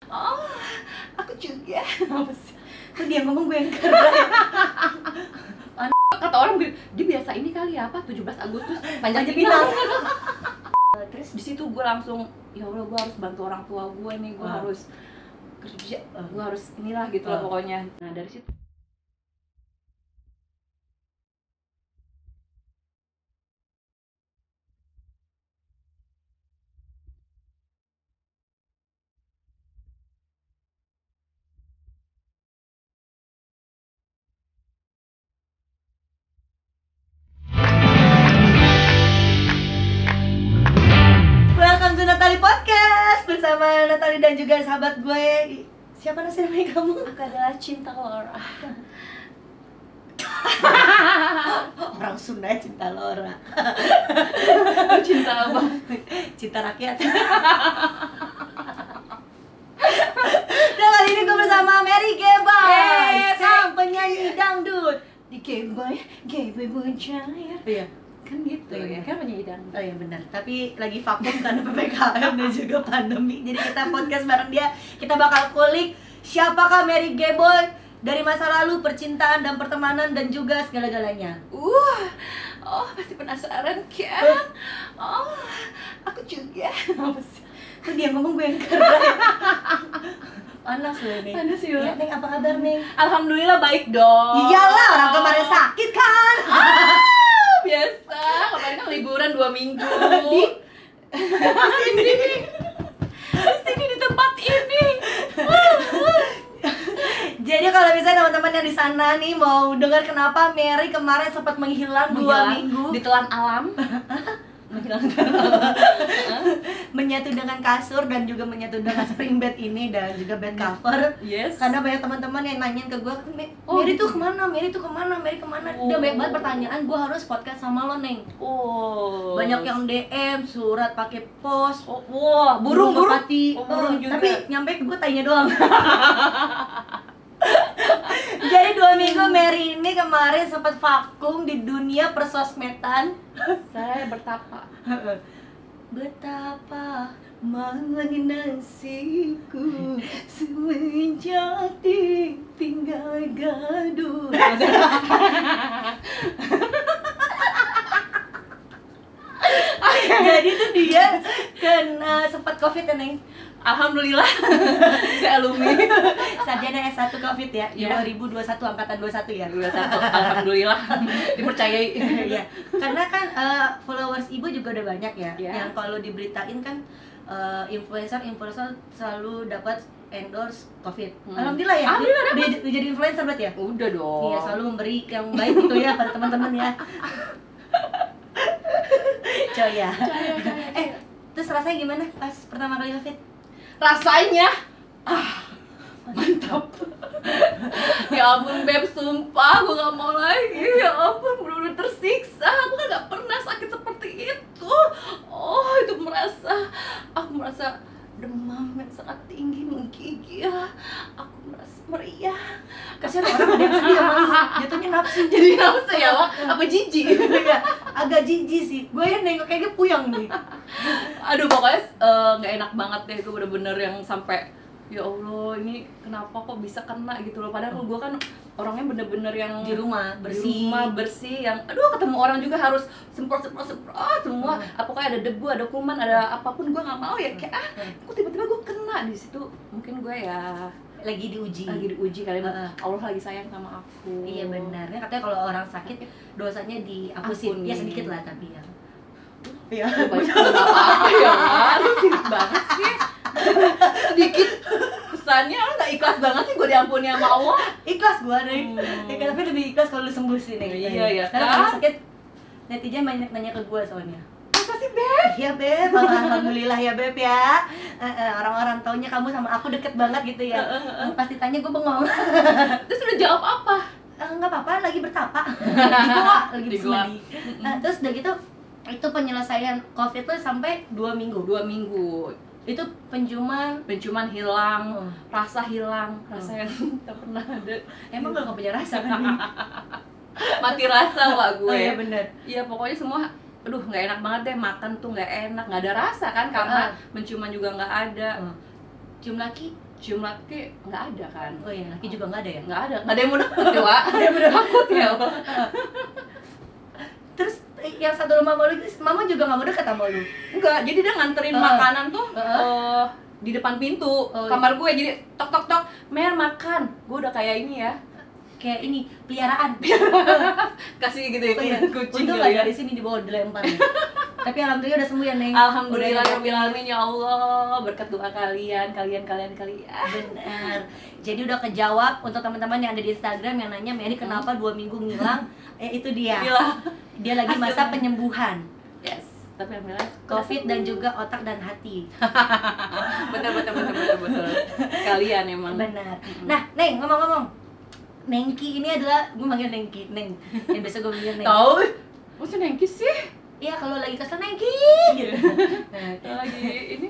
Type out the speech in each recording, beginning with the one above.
Oh, aku juga. Apa sih? Kok dia ngomong gue yang keren? Kata orang dia biasa ini kali ya, apa 17 Agustus panjat pinang. Terus di situ gue langsung, ya Allah, gue harus bantu orang tua gue nih, gue harus kerja, gue harus inilah gitu lah pokoknya. Nah dari situ Welcome to Natali Podcast bersama Natali dan juga sahabat gue. Siapa namanya kamu? aku adalah Cinta Laura. Orang Sunda cinta Laura. Cinta apa? Cinta rakyat. Dan kali ini gue bersama Mary Gebay, sang penyanyi dangdut di Gebay, Gebay bercair. Iya kan gitu Iya. ya, kan penyanyi dangdut. Oh iya benar, tapi lagi vakum karena PPKM dan juga pandemi. Jadi kita podcast bareng dia. Kita bakal kulik siapakah Mary Gebay dari masa lalu, percintaan dan pertemanan dan juga segala-galanya. Oh pasti penasaran kan? Oh, aku juga. Apa sih? Kok dia ngomong gue yang keren? Panas loh ini. Panas ya. Ya, Neng, apa kabar, Neng? Alhamdulillah baik dong. Iyalah, orang kemarin sakit kan? Biasa, kemarin kan liburan 2 minggu. Di Di sini di tempat ini. Jadi kalau misalnya teman-teman yang di sana nih mau dengar kenapa Mary kemarin sempat menghilang 2 minggu, Ditelan alam. Menghilang. menyatu dengan kasur dan juga menyatu dengan spring bed ini dan juga bed cover. Yes. Karena banyak teman-teman yang nanyain ke gue, Mary tuh kemana? Mary tuh kemana? Mary kemana? Udah banyak banget pertanyaan, gue harus podcast sama lo, Neng. Oh. Banyak yang DM, surat pakai pos, Wah, burung merpati. burung juga. Tapi nyampe ke gue tanya doang. Jadi 2 minggu Mary ini kemarin sempat vakum di dunia persosmedan. Saya bertapa. Betapa menasiku semenjak ditinggal gaduh. Jadi tuh dia kena sempat COVID ya, Neng. Alhamdulillah. Saya alumni. Sarjana S1 COVID ya, Iya. 2021 angkatan 21 ya. 21. Alhamdulillah dipercayai. Iya. Karena kan followers Ibu juga udah banyak ya. Iya. Yang kalau diberitain kan influencer selalu dapat endorse COVID. Alhamdulillah ya. Alhamdulillah Udah jadi influencer berarti ya? Udah dong. Iya, selalu memberi yang baik gitu ya pada teman-teman ya. Coy ya. Terus rasanya gimana pas pertama kali COVID? Rasanya mantap. Ya ampun Beb, sumpah gue gak mau lagi. Ya ampun, bener-bener tersiksa. Aku kan gak pernah sakit seperti itu. Oh, itu aku merasa demam yang sangat tinggi, menggigil. Aku merasa meriah. Kasihan orang ada yang sedih sama lu, jatuhnya nafsu. Jadi nafsu ya, Wak? Apa jijik? Iya, agak jijik sih. Gue yang nengok kayaknya puyeng nih. Aduh, pokoknya nggak enak banget deh. Itu bener-bener yang sampai ya Allah, ini kenapa kok bisa kena gitu loh. Padahal gue kan orangnya bener-bener yang Di rumah bersih, yang aduh ketemu orang juga harus semprot semua. Apakah ada debu, ada kuman, ada apapun, gue nggak mau ya. Kayak kok tiba-tiba gue kena di situ. Mungkin gue ya lagi diuji kali Allah lagi sayang sama aku. Iya benar. Kan katanya kalau orang sakit dosanya dihapusin. Ampuni. Ya sedikit lah tapi ya. Ya, banyak apa-apa ya, lu sirik banget sih. Sedikit kesannya lu nggak ikhlas banget sih gue diampuni sama Allah. Ikhlas gua nih. Ya, tapi lebih ikhlas kalau lu sembuh sih nih. Iya, iya, Karena kan? kalau sakit netizen banyak nanya ke gua soalnya. Masa sih Beb? Iya Beb, alhamdulillah ya Beb ya. Orang-orang taunya kamu sama aku deket banget gitu ya. Pasti tanya gua bengong. Terus udah jawab apa? Nggak apa-apa, lagi bertapa. Di gua, lagi Di gua. bersemedi. Terus udah gitu itu penyelesaian COVID tuh sampai 2 minggu. 2 minggu. Itu penciuman. Hilang, rasa hilang, rasa yang tak pernah ada. Emang gak punya rasa kan nih? Mati rasa Wak gue. Oh iya bener. Iya pokoknya semua, aduh nggak enak banget deh, makan tuh nggak enak, nggak ada rasa kan karena menciuman juga nggak ada. Cium laki cium laki nggak ada kan. Oh iya, laki juga nggak ada ya? Nggak ada yang mau deket ya, Wak. Ada yang mau takut ya, Wak. Terus yang satu rumah sama lu, mama juga nggak mau dekat sama lu? Enggak, jadi dia nganterin makanan tuh di depan pintu kamar gue, jadi tok tok tok, Mer makan. Gue udah kayak ini ya, kayak ini peliharaan. kasih gitu ya, kucing untung gitu ya. di sini dibawa dilempar. Tapi alhamdulillah udah sembuh ya, Neng. Alhamdulillah rabbil alamin, ya Allah, berkat doa kalian. Benar. Jadi udah kejawab untuk teman-teman yang ada di Instagram yang nanya Mary kenapa 2 minggu ngilang. Itu dia. Dia lagi masa penyembuhan. Yes. Tapi alhamdulillah COVID dan juga otak dan hati. betul. Kalian emang. Benar. Nah, Neng, ngomong-ngomong. Nengki ini adalah, gue manggil Nengki, Neng. Yang biasa gue manggil Neng. Tahu? Maksudnya Nengki sih? Iya, kalau lagi kesel Nengki gitu.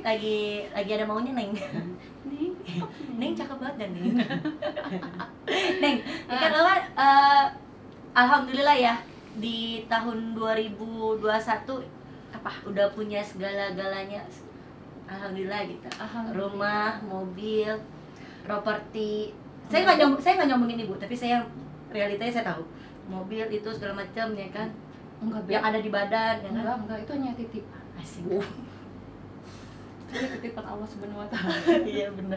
Lagi ada maunya Neng. Neng cakep banget dan Neng. Neng, kan lo alhamdulillah ya di tahun 2021 apa udah punya segala-galanya. Alhamdulillah gitu. Rumah, mobil, properti. Saya nggak nyombongin Ibu, tapi saya realitanya saya tahu. Mobil itu segala macam ya kan. Enggak, yang ada di badan ya kan? Enggak, itu hanya titipan. Asik. Itu titipan Allah Subhanahu wa taala. Iya benar.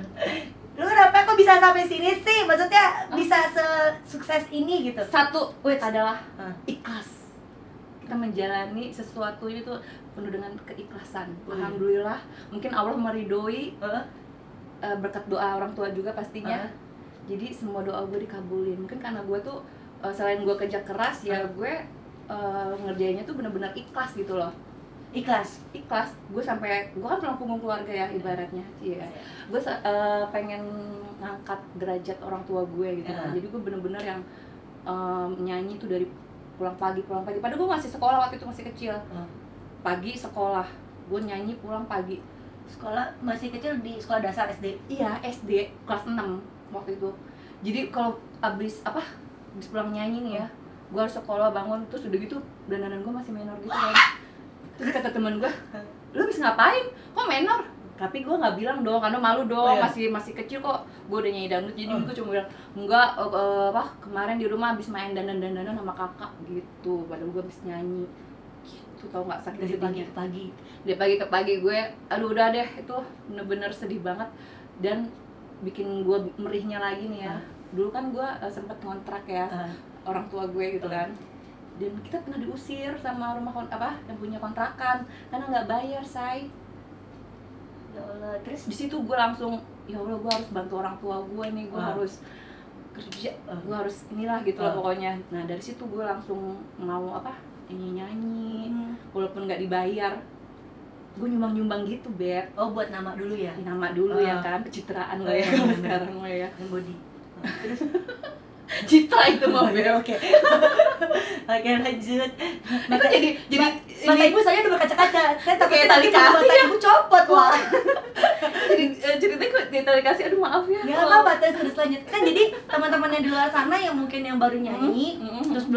Lu kenapa kok bisa sampai sini sih? Maksudnya bisa sukses ini gitu. Satu adalah ikhlas. Kita menjalani sesuatu itu penuh dengan keikhlasan. Alhamdulillah, mungkin Allah meridhoi berkat doa orang tua juga pastinya. Jadi semua doa gue dikabulin. Mungkin karena gue tuh selain gue kerja keras ya gue ngerjainnya tuh benar-benar ikhlas gitu loh. Ikhlas. Gue kan tulang punggung keluarga ya ibaratnya. Iya. Gue pengen ngangkat derajat orang tua gue gitu kan. Jadi gue bener-bener yang nyanyi tuh dari pulang pagi. Padahal gue masih sekolah waktu itu, masih kecil. Pagi sekolah, gue nyanyi pulang pagi. Sekolah masih kecil di sekolah dasar SD. Iya, SD kelas 6 waktu itu. Jadi kalau abis pulang nyanyi nih ya, gue harus sekolah bangun, terus udah gitu dandanan gue masih minor gitu kan. Terus kata temen gue, lu habis ngapain? Kok minor? Tapi gue nggak bilang dong, karena malu dong, masih kecil kok. Gue udah nyanyi dangdut, jadi gue cuma bilang enggak, kemarin di rumah habis main dandan-dandanan sama kakak gitu. Padahal gue habis nyanyi gitu, tau nggak, sakit dari sedihnya. pagi ke pagi gue, aduh udah deh, itu bener-bener sedih banget. Dan bikin gue merihnya lagi nih ya. Dulu kan gue sempet ngontrak ya, orang tua gue gitu kan. Dan kita pernah diusir sama rumah yang punya kontrakan karena nggak bayar, say. Ya Allah, terus di situ gue langsung, ya Allah, gue harus bantu orang tua gue nih, gue harus kerja, gue harus inilah gitu lah pokoknya. Nah dari situ gue langsung mau nyanyi, walaupun nggak dibayar. Gue nyumbang gitu, Beb. Oh, buat nama dulu ya? Nama dulu ya kan, pencitraan lah ya sekarang lah ya. Yang body. Terus citra itu mah, Beb. Oke, lanjut. Maka jadi mata ibu saya udah berkaca-kaca. Saya takutnya tali kasih mata ibu copot, wah. Jadi ceritanya kok tali kasih, aduh maaf ya. Nggak apa-apa, terus lanjut. Kan jadi teman-teman yang di luar sana yang mungkin yang baru nyanyi, terus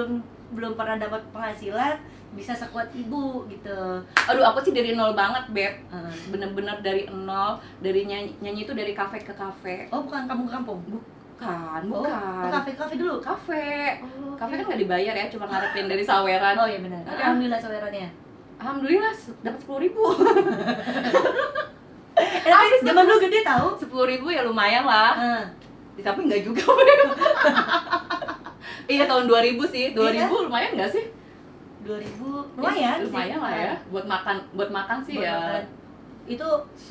belum pernah dapat penghasilan, bisa sekuat ibu gitu. Aduh, aku sih dari nol banget, Beb. Bener-bener dari nol, dari nyanyi itu dari kafe ke kafe. Oh, bukan kampung ke kampung? Bukan. Oh, kafe dulu? Kafe kan nggak dibayar ya, cuma ngarepin dari saweran. Oh iya benar. Alhamdulillah sawerannya. Alhamdulillah dapat 10.000. Tapi zaman dulu gede tahu? 10.000 ya lumayan lah. Tapi nggak juga. Iya, tahun 2000 sih. 2000 lumayan nggak sih? 2000 lumayan lah ya. Buat makan sih buat ya. Makan. Itu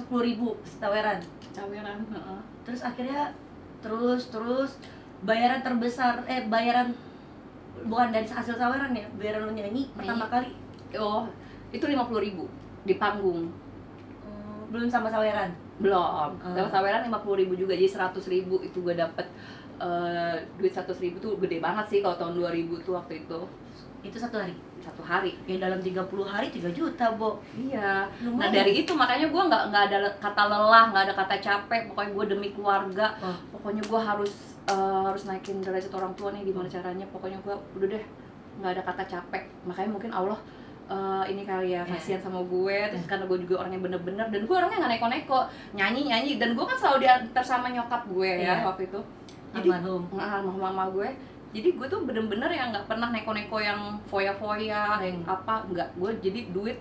10.000 saweran. Terus akhirnya terus bayaran terbesar bayaran bukan dari hasil saweran ya, bayaran lo nyanyi pertama kali. Oh, itu 50.000 di panggung. Belum sama saweran? Belum. Sama saweran 50.000 juga, jadi 100.000 itu gue dapet. Duit 100.000 tuh gede banget sih kalau tahun 2000 tuh waktu itu. Itu satu hari? Ya dalam 30 hari 3 juta, Bo. Iya. Lumayan. Nah dari itu makanya gue nggak ada kata lelah, nggak ada kata capek. Pokoknya gue demi keluarga. Pokoknya gue harus naikin derajat orang tua nih, gimana caranya. Pokoknya gue udah deh, nggak ada kata capek. Makanya mungkin Allah ini kali ya, Iya. kasihan sama gue. Terus karena gue juga orangnya bener-bener, dan gue orangnya nggak neko-neko, nyanyi, dan gue kan selalu diantar sama nyokap gue ya Iya. waktu itu. Jadi Almarhum. mama gue, jadi gue tuh bener-bener yang nggak pernah neko-neko yang foya-foya, yang apa, nggak. Gue jadi duit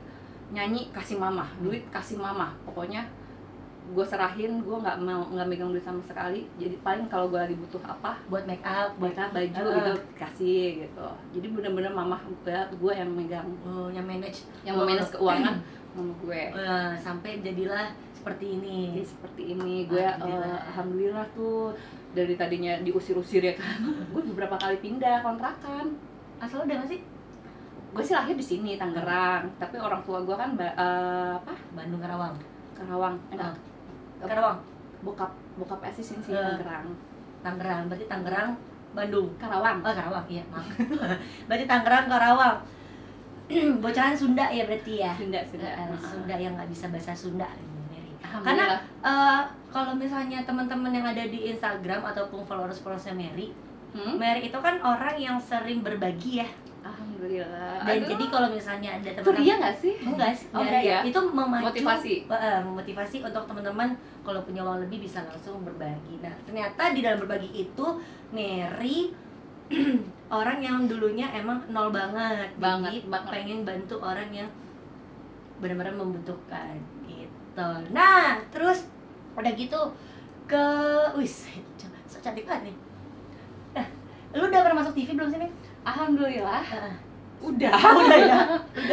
nyanyi kasih mama, duit kasih mama, pokoknya gue serahin, gue nggak megang duit sama sekali. Jadi paling kalau gue lagi butuh apa, Buat make up, baju gitu kasih gitu. Jadi bener-bener mama gue yang megang, yang manage, yang memanage keuangan mama gue. Sampai jadilah seperti ini. Jadi seperti ini gue Alhamdulillah. alhamdulillah tuh, dari tadinya diusir-usir ya kan. Gue beberapa kali pindah kontrakan. Asal udah nggak sih? Gue sih lahir di sini Tangerang, tapi orang tua gue kan Bandung, Karawang. Karawang. Karawang. Bokap asis sini sih Tangerang. Tangerang, berarti Tangerang, Bandung. Karawang. Oh, Karawang, iya, maaf. Berarti Tangerang, Karawang. Bocoran Sunda ya berarti ya? Sunda. Sunda yang nggak bisa bahasa Sunda, Mary. Alhamdulillah. Karena kalau misalnya teman-teman yang ada di Instagram ataupun followers-followersnya Mary, Mary itu kan orang yang sering berbagi ya. Alhamdulillah. Dan jadi kalau misalnya ada itu teman-teman, ria nggak sih? enggak sih, Oh, enggak iya. ya. Itu memacu, Motivasi. untuk teman-teman kalau punya uang lebih bisa langsung berbagi. Nah, ternyata di dalam berbagi itu Mary orang yang dulunya emang nol banget. Jadi pengen bantu orang yang benar-benar membutuhkan gitu. Nah, terus udah gitu ke so cantik banget nih. Nah, lu udah pernah masuk TV belum sih, Min? Alhamdulillah. Udah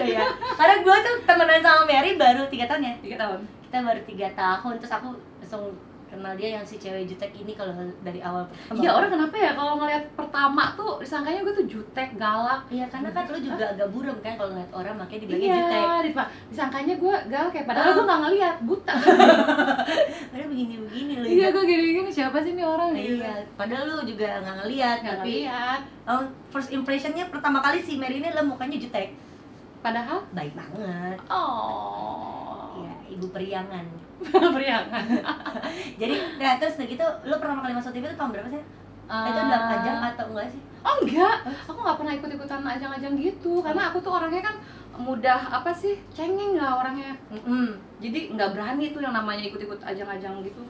ya. Karena gue tuh temenan sama Mary baru 3 tahun ya. 3 tahun. Kita baru 3 tahun, terus aku langsung kenal dia yang si cewek jutek ini kalau dari awal pertama. Iya, orang kenapa ya kalau ngeliat pertama tuh disangkanya gue tuh jutek, galak. Iya, karena kan lu juga agak buram kan kalau ngeliat orang makanya dibilangnya jutek. Iya, disangkanya gue galak ya, padahal gue nggak ngeliat, buta. Padahal begini-begini loh. Iya, gue gini-gini, siapa sih nih orang? Iya, padahal lu juga nggak ngeliat, Nggak tapi ngeliat. First impressionnya pertama kali si Mary ini lah mukanya jutek. Padahal Baik banget. Iya, ibu periangan. Periangan. Jadi, nah terus gitu, lu pertama kali masuk TV itu tahun berapa sih? Itu udah ajang atau enggak sih? Oh enggak, aku nggak pernah ikut-ikutan ajang-ajang gitu, karena aku tuh orangnya kan mudah apa sih, cengeng lah orangnya. Jadi nggak berani tuh yang namanya ikut-ikut ajang-ajang gitu.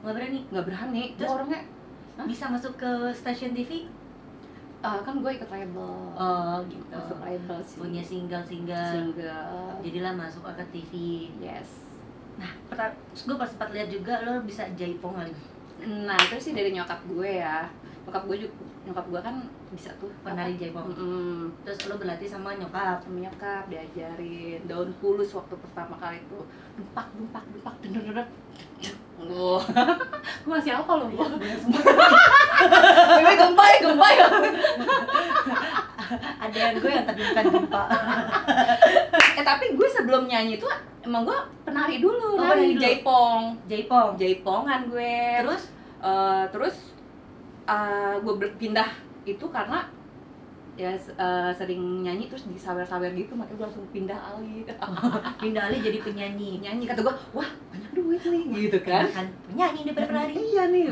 Nggak berani? Nggak berani. Terus Gua orangnya bisa masuk ke stasiun TV? kan gue ikut label. Oh gitu. Masuk label sih. Punya single. Jadilah masuk ke TV. Yes. Nah, terus gue pas sempat lihat juga lo bisa jaipong kali. Nah itu sih dari nyokap gue ya. Nyokap gue kan bisa tuh Penari jaipong. Terus lo berlatih sama nyokap? Sama nyokap diajarin daun pulus waktu pertama kali itu, dumpak dender. Gue masih apa loh gue? Gempa ya. Ada yang gue yang tapi bukan gempa. Tapi gue sebelum nyanyi tuh emang gue penari dulu, penari dulu. jaipongan gue. Terus gue berpindah itu karena ya sering nyanyi terus disawer-sawer gitu, makanya gue langsung pindah alih. Pindah alih jadi penyanyi. Kata gue, wah banyak duit nih gitu kan. Kan penyanyi daripada penari. Iya nih.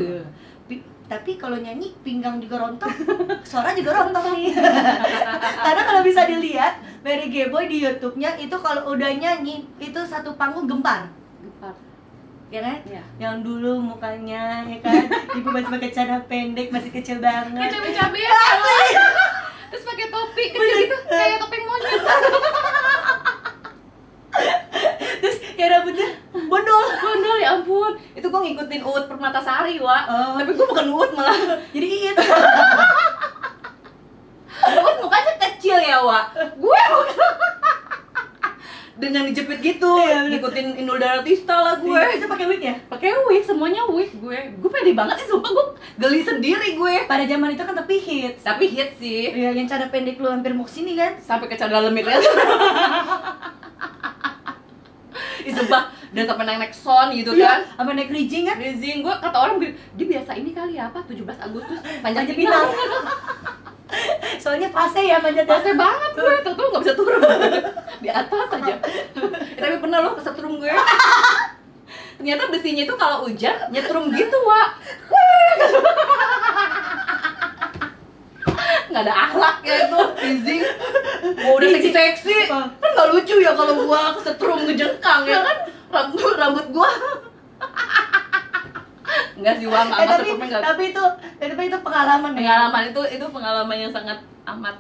Tapi kalau nyanyi pinggang juga rontok, suara juga rontok nih. Karena kalau bisa dilihat Mary Geboy di YouTube-nya itu kalau udah nyanyi itu satu panggung gempar. Ya kan? Iya. Yang dulu mukanya ya kan, ibu masih pakai celana pendek, masih kecil banget. Cabe-cabe ya. Terus pakai topi kecil gitu, kayak topeng monyet. Terus kayak rambutnya bondol Ya ampun, itu gue ngikutin Uut Permatasari, Wak. Tapi gue bukan Uut malah. jadi Iit. Uut mukanya kecil ya, Wak. Gue dan yang dijepit gitu, ngikutin Inul Daratista lah gue. Itu pakai wig ya? Pakai wig, semuanya wig gue. Gue pede banget sih, sumpah gue geli sendiri gue. Pada zaman itu kan tapi hits. Tapi hits sih. Iya, yang celana pendek lu hampir mau kesini kan? Sampai ke cadar lemit ya. Disebah dan sampai naik sound gitu kan. Sampai naik rijing kan? Rijing gue kata orang dia biasa ini kali ya apa 17 Agustus panjat pinang. Soalnya fase ya manjatnya. Fase banget gue, tuh nggak bisa turun di atas aja. Tapi pernah lo kesetrum gue. Ternyata besinya itu kalau hujan nyetrum gitu, Wak. Nggak ada akhlak ya itu, Rizing. Mau udah seksi-seksi, kan nggak lucu ya kalau gua kesetrum ngejengkang ya kan, rambut gua. Enggak sih, Wang, tapi itu pengalaman itu pengalaman yang sangat amat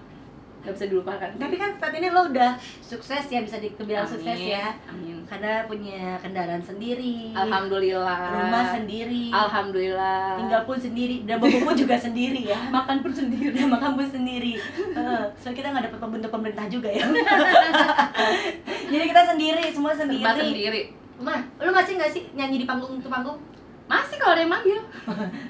nggak bisa dilupakan. Tapi kan saat ini lo udah sukses ya, bisa dibilang sukses ya. Amin. Karena punya kendaraan sendiri, Alhamdulillah. rumah sendiri, Alhamdulillah. tinggal pun sendiri, dan bobo juga sendiri ya. Makan pun sendiri. Dan makan pun sendiri. So kita nggak dapat pembentuk pemerintah juga ya. Jadi kita sendiri, semua sendiri. Serba sendiri. Mah, lu masih nggak sih nyanyi di panggung ke panggung? Masih kalau ada yang manggil.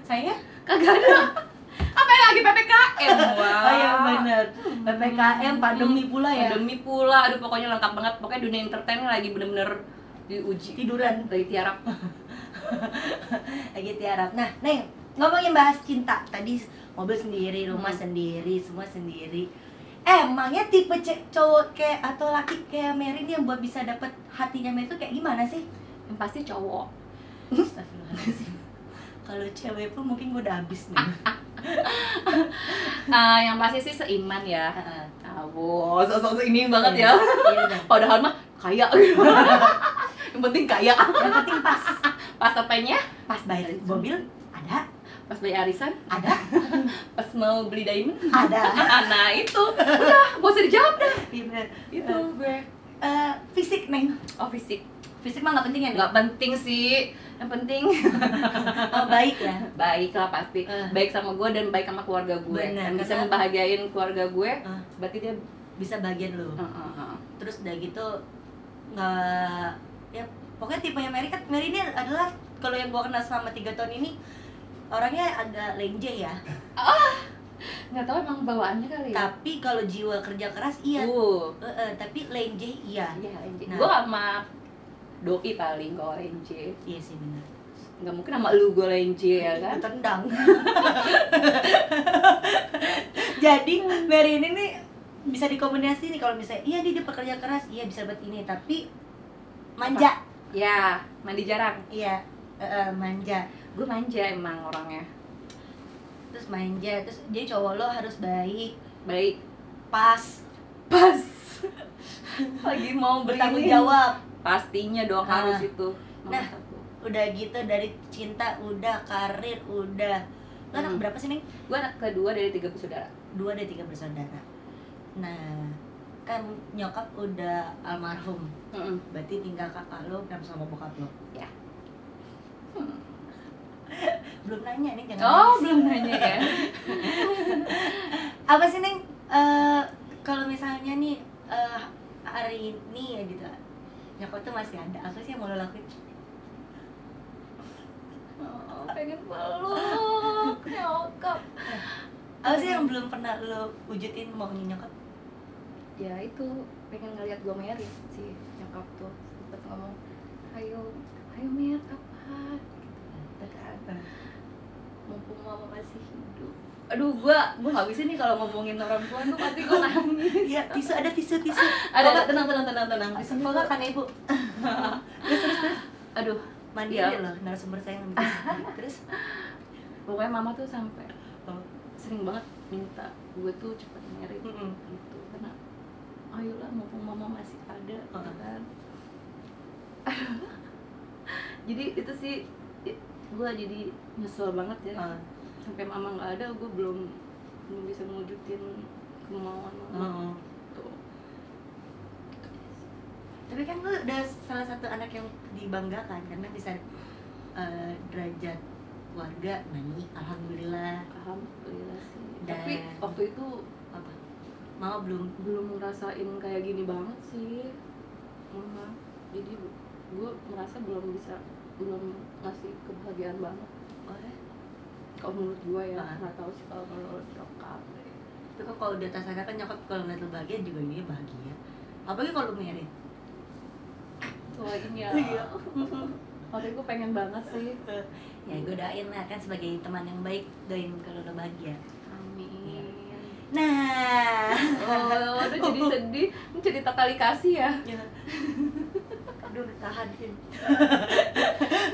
Saya? Kagak ada. Apa yang lagi PPKM? Wow. Oh iya benar. PPKM, pandemi pula ya. Pandemi pula. Aduh, pokoknya lengkap banget. Pokoknya dunia entertain lagi bener-bener diuji. Tiduran. Lagi tiarap. Lagi tiarap. Nah, Neng, ngomongin bahas cinta. Tadi mobil sendiri, rumah sendiri, semua sendiri. Emangnya tipe cowok kayak atau laki kayak Mary ini yang buat bisa dapet hatinya Mary itu kayak gimana sih? Yang pasti cowok. Astagfirullahaladzim. Kalau cewek pun mungkin gue udah habis nih. Yang pasti sih seiman ya. Wow, sosok ini banget ya. Iya, Padahal mah kaya. Yang penting kaya. yang penting pas. Pas apanya? Pas bayar mobil ada, Pas beli arisan? ada, Pas mau beli diamond? ada. Nah itu, udah, gak usah dijawab dah. Iya bener. Itu gue. Fisik Neng. Oh, fisik. Fisik mah nggak penting ya? Neng? Nggak penting sih. Yang penting Oh, baik ya. baik lah pasti. Baik sama gue dan baik sama keluarga gue. Bener, Dan bisa karena- membahagiain keluarga gue. Berarti dia Bisa bagian lu. Terus udah gitu nggak, ya pokoknya tipenya Mary kan, Mary ini adalah kalau yang gua kenal selama 3 tahun ini orangnya agak lenje ya. nggak tahu emang bawaannya kali ya. Tapi kalau jiwa kerja keras iya. Tapi lenje iya. Iya, Nah. gue sama doi paling kalau lenje. Iya sih benar. Nggak mungkin sama lu gue lenje ya kan. Tendang. Jadi Mary ini nih bisa dikombinasi nih, kalau misalnya iya dia pekerja keras, iya bisa buat ini, tapi manja. Ya, mandi jarang. Iya, manja. Gue manja emang orangnya. Terus manja, terus jadi cowok lo harus baik, Baik. pas, Lagi mau bertanggung beli jawab. pastinya dong harus itu. Nah, udah gitu dari cinta udah, karir udah. Lo anak berapa sih, Neng? Gue anak kedua dari 3 bersaudara. 2 dari 3 bersaudara. Nah, kan nyokap udah almarhum. Berarti tinggal kakak lo sama bokap lo. Ya. Belum nanya nih, jangan Oh, nangis. belum nanya ya. Apa sih, Neng? Kalau misalnya nih hari ini ya gitu, nyokap tuh masih ada, apa sih yang mau lo lakuin? Oh, pengen peluk nyokap. Apa sih yang belum pernah lo wujudin maunya nyokap? Ya itu pengen ngeliat gue merit sih, nyokap tuh sempet ngomong, ayo Mer, kapan? Gitu. Mumpung mama masih hidup. Aduh, gue nggak bisa nih kalau ngomongin orang tua tuh pasti gue nangis. Iya, tisu. Ada, tenang. Tisu Kok gak kan ibu? Terus. Aduh, Mandi iya. aja loh, narasumber saya yang terus. Pokoknya mama tuh sampai sering banget minta gue tuh cepet merit gitu, karena ayolah mumpung mama masih ada, kan. Jadi itu sih gue jadi nyesel banget ya. Sampai mama nggak ada, gue belum bisa mewujudin kemauan mama. Tuh. Tapi kan lu udah salah satu anak yang dibanggakan karena bisa derajat keluarga nyanyi, alhamdulillah. Alhamdulillah sih. Dan- Tapi waktu itu Apa? Mama belum ngerasain kayak gini banget sih, mama. Jadi gue merasa belum ngasih kebahagiaan banget. Kalau menurut gue ya, nggak tahu sih kalau menurut nyokap. Tapi kok kalau di atas sana kan nyokap kalau ngeliat lu bahagia juga dia bahagia. Apalagi kalau merit. Doain ya. Iya. Waktu itu gue pengen banget sih. Ya gue doain lah kan sebagai teman yang baik, doain kalau lo bahagia. Amin. Nah, Oh, aduh jadi sedih. Ini cerita kali kasih ya. aduh tahan Vin.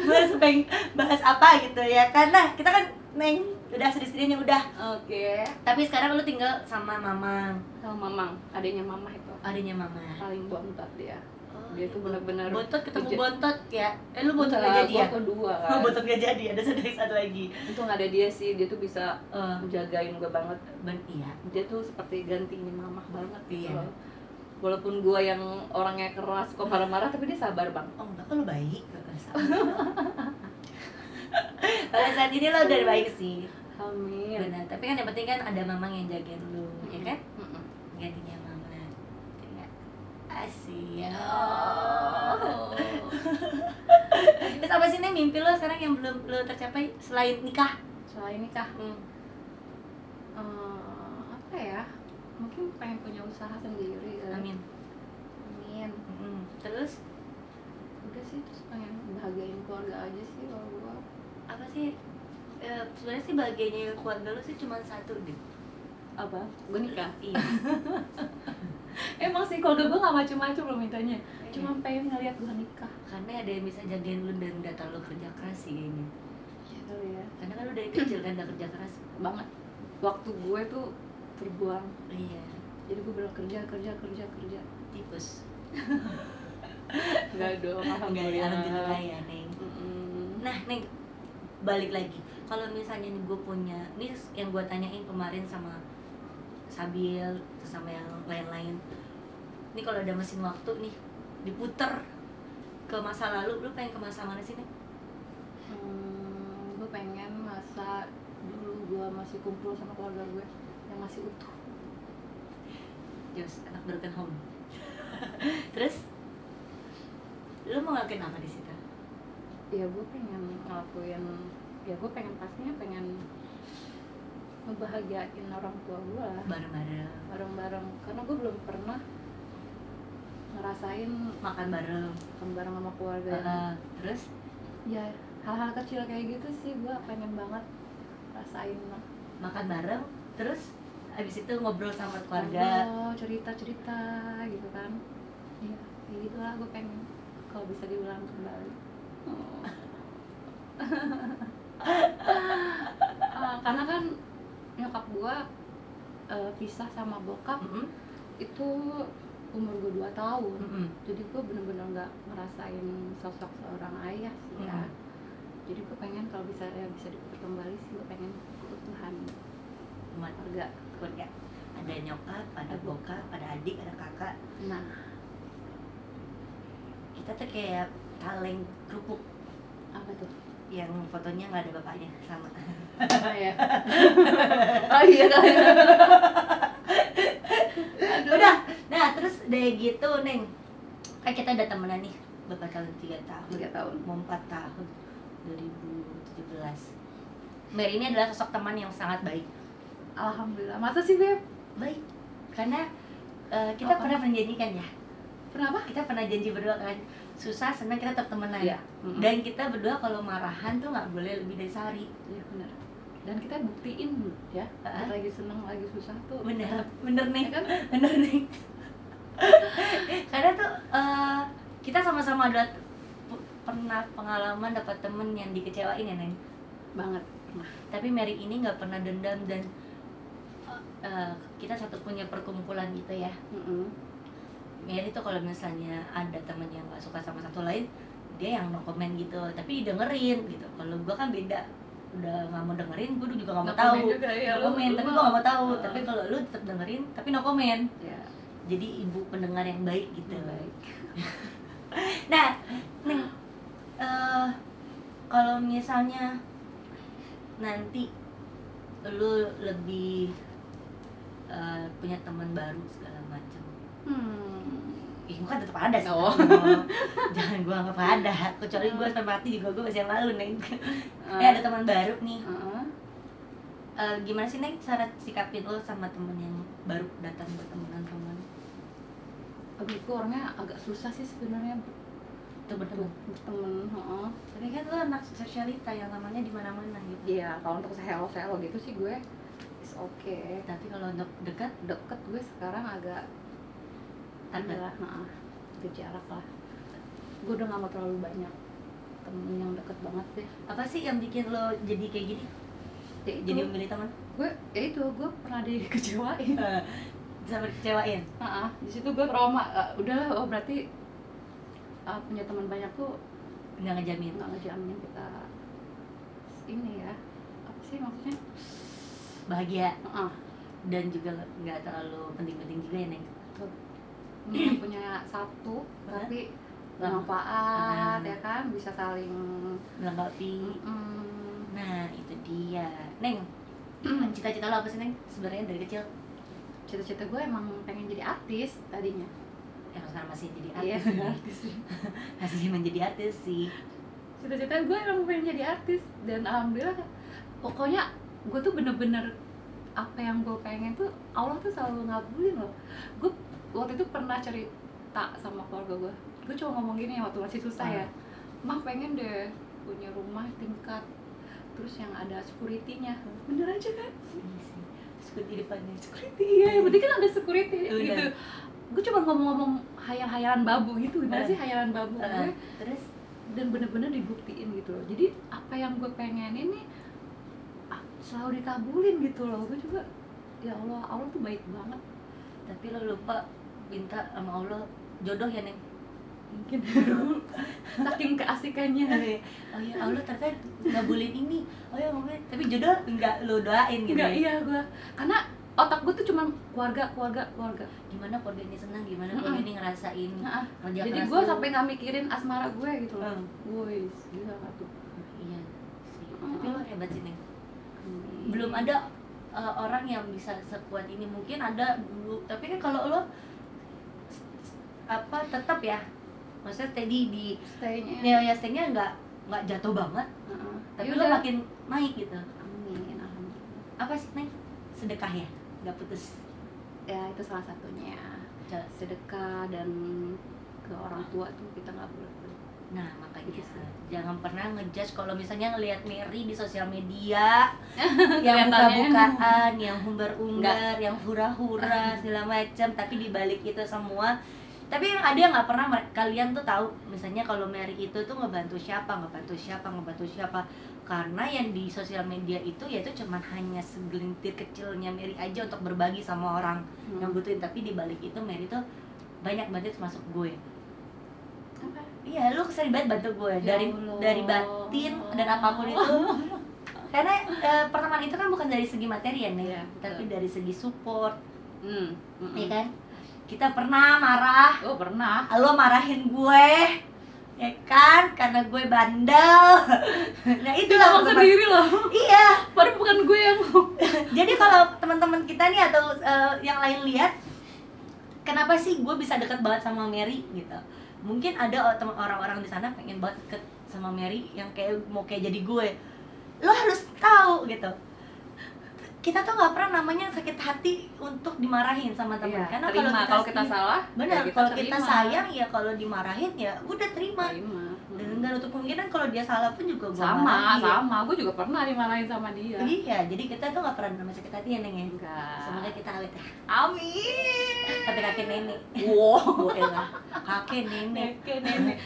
Gue harus pengen bahas apa gitu ya, karena kita kan Neng Udah sedih-sedihnya udah. Oke. Tapi sekarang lu tinggal sama Mamang. Sama Mamang, adiknya Mama itu. Adiknya Mama. Paling bontot dia. Dia tuh benar-benar bontot ketemu bontot ya. Lu bontot gak jadi ya? Gua kedua kan. Oh, bontot gak jadi, ada satu lagi. Untung ada dia sih, dia tuh bisa jagain gue banget. Iya. Dia tuh seperti gantinya Mama banget gitu. Iya. Walaupun gue yang orangnya keras, kok marah-marah, tapi dia sabar bang. Oh enggak, kalau baik kalau saat ini lo udah baik sih. Amin. Benar, tapi kan yang penting kan ada Mamang yang jagain lu, ya kan? Gantinya Mama. Kayak asik. Terus apa sih nih mimpi lo sekarang yang belum lo tercapai selain nikah? Selain nikah, apa ya? Mungkin pengen punya usaha sendiri. Amin. Amin. Terus? Udah sih, terus pengen bahagiain keluarga aja sih kalau gua. Apa sih? Sebenarnya sih bahagianya keluarga lo sih cuma satu deh. Apa? Gue nikah. Iya. Emang sih keluarga gua nggak macem-macem loh mintanya. Cuma pengen ngeliat gua nikah. Karena ada yang bisa jagain lu dan gak terlalu kerja keras sih kayaknya. Iya kali ya. Karena kan lu dari kecil kan gak kerja keras Banget. Waktu gue tuh terbuang. Iya. Jadi gue bilang kerja. Tipus. Enggak dong, Alhamdulillah ya Neng. Nah Neng, balik lagi. Kalau misalnya nih gue punya, nih yang gue tanyain kemarin sama Sabil, terus sama yang lain-lain. Nih kalau ada mesin waktu nih, diputer ke masa lalu, lu pengen ke masa mana sih Neng? Gue pengen masa dulu gue masih kumpul sama keluarga gue yang masih utuh. Jos, anak broken home. Terus lu mau ngelakuin apa di situ? Ya gue pengen ngelakuin, ya gue pengen pastinya pengen ngebahagiain orang tua gue lah. Bareng-bareng, karena gue belum pernah ngerasain makan bareng sama keluarga. Terus? Ya hal-hal kecil kayak gitu sih gue pengen banget rasain. Makan bareng, terus abis itu ngobrol sama keluarga, cerita gitu kan. Iya, kayak gitulah gue pengen kalau bisa diulang kembali. Karena kan nyokap gue pisah sama bokap itu umur gue 2 tahun. Jadi gue bener-bener gak ngerasain sosok seorang ayah sih ya. Jadi gue pengen kalau bisa diputar kembali sih, gue pengen keutuhan keluarga. Ada nyokap, ada bokap, ada adik, ada kakak. Nah, kita tuh kayak kaleng kerupuk. apa tuh? Yang fotonya nggak ada bapaknya, sama. Ya. Oh iya kali. Udah, nah terus dari gitu Neng, kan kita udah temenan nih berapa tahun? 3 tahun. 3 tahun. Mau 4 tahun. 2017. Mary ini adalah sosok teman yang sangat baik. Alhamdulillah. Masa sih Beb? Baik. Karena kita pernah menjanjikan ya. Kenapa? Kita pernah janji berdua kan, susah senang kita tetap temenan. Iya. Dan kita berdua kalau marahan tuh nggak boleh lebih dari sehari. Iya benar. Dan kita buktiin ya, lagi seneng lagi susah tuh. Bener nih kan? Bener nih. Karena tuh kita sama-sama ada pernah pengalaman dapat temen yang dikecewain ya Neng. Banget pernah. Tapi Mary ini nggak pernah dendam dan kita satu punya perkumpulan gitu ya. Mary tuh kalau misalnya ada temen yang nggak suka sama satu lain, dia yang no komen gitu, tapi dengerin gitu. Kalau gua kan beda, udah nggak mau dengerin, gua juga nggak mau tahu. Ya, no komen, tapi gua nggak mau tahu. Tapi kalau lu tetap dengerin, tapi no komen. Ya. Jadi ibu pendengar yang baik gitu. Baik. Nah, Neng, kalau misalnya nanti lu lebih punya teman baru segala macam, gua kan tetap ada sih. Jangan gua anggap ada, kecuali gua sampai mati juga gua masih yang lalu Neng. Ada teman baru nih. Gimana sih Neng cara sikapin lo sama temen yang baru datang berteman sama lo? Gue orangnya agak susah sih sebenarnya berteman. Tapi kan lo anak sosialita yang namanya di mana-mana gitu. Iya, kalau untuk selo gitu sih gue is okay. Tapi kalau untuk dekat gue sekarang agak adalah jarak lah. Gue udah gak mau terlalu banyak temen yang deket banget deh. Apa sih yang bikin lo jadi kayak gini? Ya itu. Jadi memilih teman? Gue pernah dikecewain. Sampai kecewain? Di situ gue trauma. Udahlah, berarti punya teman banyak tuh Nggak ngejamin kita ini ya, apa sih maksudnya, bahagia. Dan juga nggak terlalu penting-penting juga ya, Neng. Punya satu tapi bermanfaat ya kan, bisa saling melengkapi. Nah itu dia, Neng. Cita-cita lo apa sih, Neng, sebenarnya dari kecil? Cita-cita gue emang pengen jadi artis tadinya. Yang sekarang masih jadi Iya, artis. Masih menjadi artis sih. Cita-cita gue emang pengen jadi artis, dan alhamdulillah pokoknya gue tuh bener-bener apa yang gue pengen tuh Allah tuh selalu ngabulin loh. Gue waktu itu pernah cerita sama keluarga gue cuma ngomong gini waktu masih susah ya, Mah pengen deh punya rumah tingkat, terus yang ada security-nya. Bener aja kan? Security depannya. Security, iya, yang penting kan ada security gitu. Gue cuma ngomong-ngomong hayal-hayalan babu gitu, gimana sih hayalan babu gue. Terus? Dan bener-bener dibuktiin gitu loh. Jadi apa yang gue pengenin nih selalu dikabulin gitu loh. Gue juga, ya Allah tuh baik banget. Tapi lo lupa minta sama Allah jodoh ya, Neng? Mungkin saking keasikannya. Oh ya Allah ternyata ngabulin ini. Oh ya ngabulin, tapi jodoh enggak lo doain gitu. Enggak, iya gue. Karena otak gue tuh cuma keluarga. Gimana keluarga ini senang, gimana keluarga ini ngerasain kerja keras. Jadi gue sampai nggak mikirin asmara gue gitu loh. Woi, gila gak tuh? Iya sih. Tapi lo hebat sih, Neng. Belum ada orang yang bisa sekuat ini. Mungkin ada dulu, tapi kan kalau lo apa tetap ya, maksudnya steady di stay-nya nggak jatuh banget. Tapi lo makin naik gitu. Amin, alhamdulillah. Apa sih, Neng? Sedekah ya, nggak putus. Ya itu salah satunya. Sedekah dan ke orang tua tuh kita nggak boleh. Nah makanya jangan pernah ngejudge kalau misalnya ngelihat Mary di sosial media yang buka-bukaan, yang humbar-umbar, yang hura-hura segala macam, tapi dibalik itu semua. Tapi yang ada nggak pernah kalian tuh tahu, misalnya kalau Mary itu tuh ngebantu siapa, karena yang di sosial media itu ya itu cuman hanya segelintir kecilnya Mary aja untuk berbagi sama orang yang butuhin, tapi dibalik itu Mary tuh banyak banget masuk gue. Iya, lu sering banget bantu gue dari batin dan apapun itu. Karena pertemanan itu kan bukan dari segi materi ya, nih, tapi dari segi support. Iya kan? Kita pernah marah. Oh, pernah. Lo marahin gue, ya kan? Karena gue bandel. Nah, itu lah sendiri loh. Iya, padahal bukan gue yang. Jadi kalau teman-teman kita nih atau yang lain lihat, kenapa sih gue bisa dekat banget sama Mary gitu? Mungkin ada orang-orang di sana pengen banget deket sama Mary yang kayak mau kayak jadi gue. Lo harus tahu gitu. Kita tuh nggak pernah namanya sakit hati untuk dimarahin sama teman. Iya, Karena kalau kita salah, benar. Ya Kalau kita sayang ya kalau dimarahin ya udah terima. Dan nggak untuk kemungkinan kalau dia salah pun juga gue sama. Gue juga pernah dimarahin sama dia. Iya, jadi kita tuh nggak pernah namanya sakit hati ya, Neng ya. Enggak. Semoga kita awet ya. Amin. Sampai kakek nenek. Wow. Kakek nenek.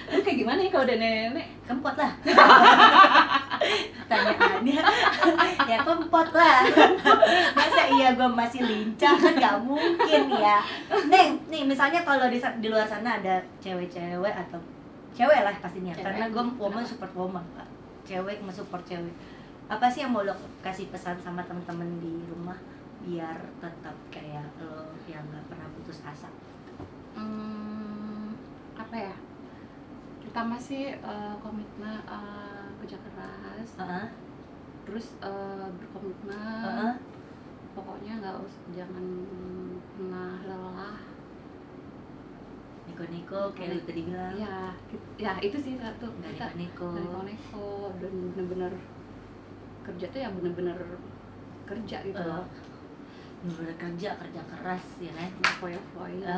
Lu kayak gimana ya kalau udah nenek? Kempot lah. Tanyaannya ya kempot lah. Masa iya gue masih lincah, kan nggak mungkin ya. Neng, nih misalnya kalau di luar sana ada cewek-cewek atau cewek lah pastinya, karena gue woman support woman, cewek nge-support cewek. Apa sih yang mau lo kasih pesan sama temen-temen di rumah biar tetap kayak lo yang nggak pernah putus asa? Apa ya? Pertama sih komitmen kerja keras, terus berkomitmen, pokoknya jangan pernah lelah. Neko-neko kayak lu tadi bilang. Ya itu sih satu. Kita neko dan bener-bener kerja tuh ya bener-bener kerja gitu loh. Bener-bener kerja keras ya kan. Foya-foya.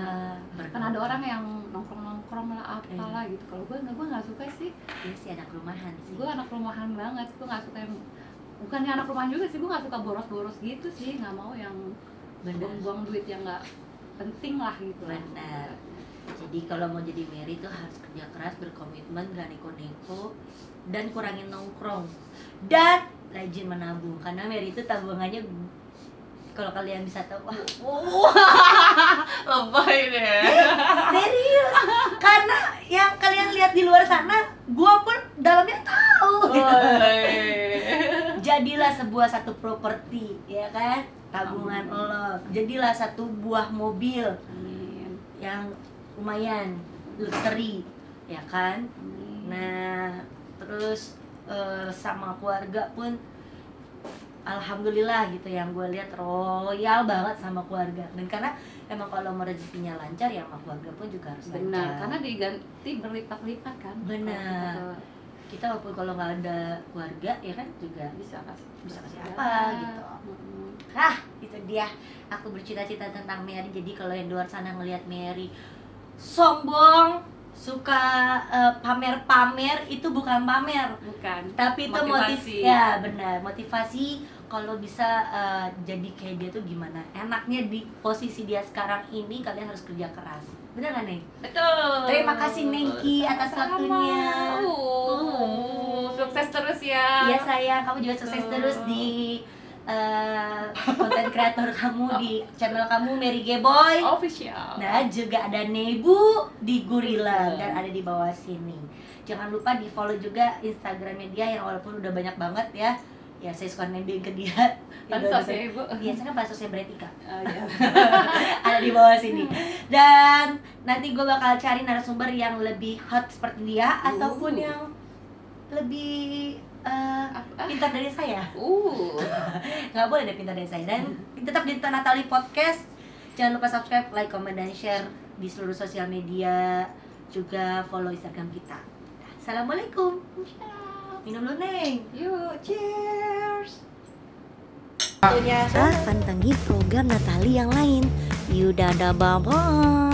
Kan ada orang yang nongkrong lah apalah gitu. Kalau gue nggak suka sih. Dia sih anak rumahan sih. Gue anak rumahan banget. Gue nggak suka yang, bukannya anak rumahan juga sih, gue nggak suka boros-boros gitu sih. Nggak mau yang buang-buang duit yang nggak penting lah gitu. Benar. Jadi kalau mau jadi Mary tuh harus kerja keras, berkomitmen, gak neko-neko, dan kurangin nongkrong. Dan rajin menabung karena Mary itu tabungannya kalau kalian bisa tahu, lebay deh. serius, karena yang kalian lihat di luar sana, gua pun dalamnya tahu. Jadilah satu properti, ya kan? Tabungan lo. Jadilah satu buah mobil. Amin. Yang lumayan luxury, ya kan? Amin. Nah, terus sama keluarga pun alhamdulillah gitu, yang gue lihat royal banget sama keluarga. Dan karena emang kalau mau rezekinya lancar ya sama keluarga pun juga harus lancar. Benar, karena diganti berlipat-lipat kan. Benar. Kita walaupun kalau nggak ada keluarga ya kan juga bisa kasih apa gitu. Itu dia. Aku bercita-cita tentang Mary. Jadi kalau yang di luar sana ngelihat Mary sombong, suka pamer-pamer, itu bukan pamer, bukan, tapi itu motivasi. Ya benar, motivasi. Kalau bisa jadi kayak dia tuh gimana enaknya di posisi dia sekarang ini. Kalian harus kerja keras, benar nggak Neng? Betul. Terima kasih Nengki atas waktunya. Sukses terus ya. Iya sayang, kamu juga sukses terus di konten kreator kamu, di channel kamu Mary Geboy Official. Nah, juga ada Nebu di Gorilla dan ada di bawah sini. Jangan lupa di follow juga Instagramnya dia yang walaupun udah banyak banget ya. Ya saya suka nembing ke dia. Pansos ya Ibu. Biasanya pansosnya Beretika. Iya. Ada di bawah sini. Dan nanti gue bakal cari narasumber yang lebih hot seperti dia ataupun yang lebih pintar dari saya. Nggak boleh deh pintar dari saya. Dan tetap di Natali Podcast. Jangan lupa subscribe, like, comment, dan share di seluruh sosial media. Juga follow Instagram kita. Assalamualaikum. Minum dulu Neng. Yuk, cheers. Pantengin program Natali yang lain. Yaudah, bye-bye.